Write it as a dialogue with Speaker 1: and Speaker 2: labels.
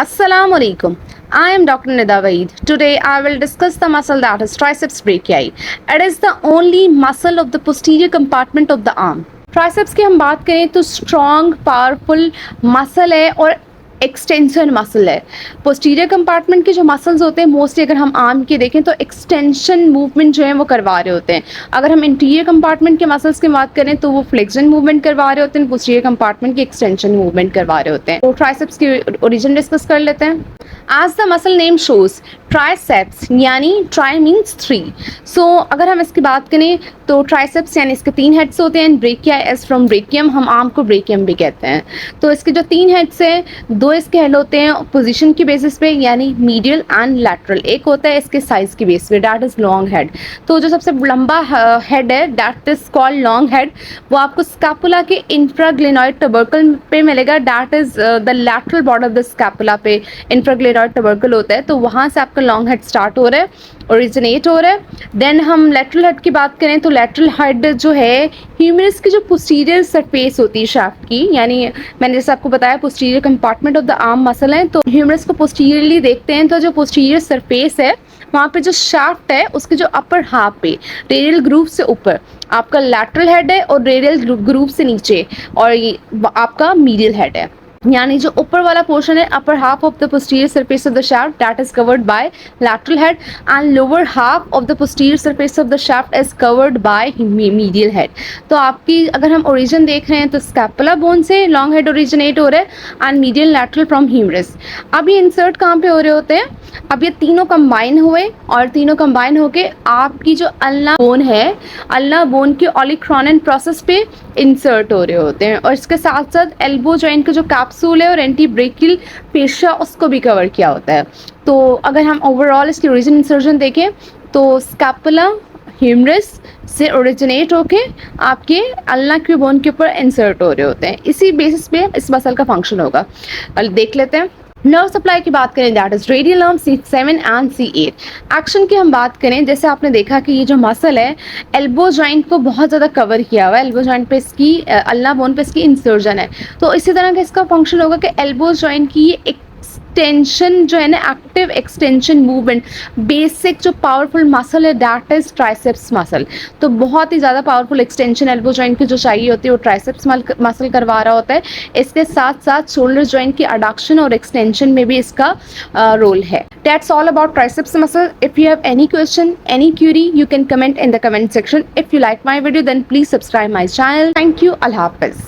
Speaker 1: Assalamu alaikum. I am Dr. Nida Vaid. Today I will discuss the muscle that is triceps brachii. It is the only muscle of the posterior compartment of the arm. Triceps की हम बात करें तो strong powerful muscle है और extension muscle है। Posterior compartment के जो मसल्स होते हैं मोस्टली अगर हम आर्म के देखें तो एक्सटेंशन मूवमेंट जो है वो करवा रहे होते हैं। अगर हम इंटीरियर कंपार्टमेंट के मसल्स की बात करें तो वो फ्लेक्शन मूवमेंट करवा रहे होते हैं, पोस्टीरियर कंपार्टमेंट की एक्सटेंशन मूवमेंट करवा रहे होते हैं। तो ट्राइसेप्स की ओरिजिन डिस्कस कर लेते हैं। As the muscle name shows triceps यानी ट्राई मीन्स 3। सो अगर हम इसकी बात करें तो ट्राइसेप्स यानी इसके 3 हेड्स होते हैं। ब्रेकिया एज फ्रॉम ब्रेकियम, हम आर्म को ब्रेकियम भी कहते हैं। तो इसके जो 3 हेड्स हैं, 2 इसके हेड होते हैं पोजीशन की बेसिस पे यानी मीडियल एंड लैटरल। एक होता है इसके साइज की बेस पे, दैट इज लॉन्ग हेड। तो जो सबसे लंबा हेड है that is called long head, वो आपको स्कैपुला के इंफ्राग्लेनॉइड टबर्कल पे मिलेगा। That is the lateral border of the scapula पे इंफ्राग्लेनॉइड टबर्कल होता है। तो वहाँ से आपका लॉन्ग हेड स्टार्ट हो रहा है, ओरिजिनेट हो रहा है। देन हम लेटरल हेड की बात करें तो लेटरल हेड जो है ह्यूमरस की जो पोस्टीरियर सरफेस होती है शाफ्ट की, यानी मैंने जैसे आपको बताया posterior compartment of the arm muscle है, तो ह्यूमरस को पोस्टीरियरली देखते हैं तो जो पोस्टीरियर सरफेस है वहाँ पे जो शाफ्ट है उसके जो अपर हाफ पे रेडियल ग्रूव से ऊपर आपका लैटरल हेड है और रेडियल ग्रूव से नीचे और ये आपका मीडियल हेड है। यानी जो ऊपर वाला पोर्शन है upper half of the posterior surface of the shaft that is covered by lateral head and lower half of the posterior surface of the shaft is covered by medial head. तो आपकी अगर हम origin देख रहे हैं तो scapula bone से long head originate हो रहा है and medial lateral from humerus. अब ये इंसर्ट कहाँ पे हो रहे होते हैं? अब ये तीनों कंबाइन हुए और तीनों कंबाइन होके आपकी जो अल्ना बोन है, अल्ना बोन के ओलिक्रोनिन प्रोसेस पे इंसर्ट हो रहे होते हैं। और इसके साथ साथ एल्बो जॉइंट का जो कैप्सूल है और एंटी ब्रेकियल फेशिया उसको भी कवर किया होता है। तो अगर हम ओवरऑल इसकी ओरिजिन इंसर्शन देखें तो स्कैपुला ह्यूमरस से ओरिजिनेट होके आपके अल्ना के बोन के ऊपर इंसर्ट हो रहे होते हैं। इसी बेसिस पे इस मसल का फंक्शन होगा। देख लेते हैं। नर्व सप्लाई की बात करें that is radial nerve C7 and C8। Action की हम बात करें, जैसे आपने देखा कि ये जो मसल है एल्बो जॉइंट को बहुत ज़्यादा कवर किया हुआ है, एल्बो जॉइंट पे इसकी अल्ना बोन पे इसकी इंसर्जन है। तो इसी तरह का इसका फंक्शन होगा कि एल्बो जॉइंट की ये एक्सटेंशन जो है ना, एक्टिव एक्सटेंशन मूवमेंट, बेसिक जो पावरफुल मसल है दैट इज ट्राइसेप्स मसल। तो बहुत ही ज़्यादा पावरफुल एक्सटेंशन एल्बो जॉइंट की जो चाहिए होती है वो ट्राइसेप्स मसल करवा रहा होता है। इसके साथ साथ शोल्डर जॉइंट की अडक्शन और एक्सटेंशन में भी इसका रोल है। That's all about triceps muscle. If you have any question, any query, you can comment in the comment section. If you like my video, then please subscribe my channel. Thank you. Allah Hafiz.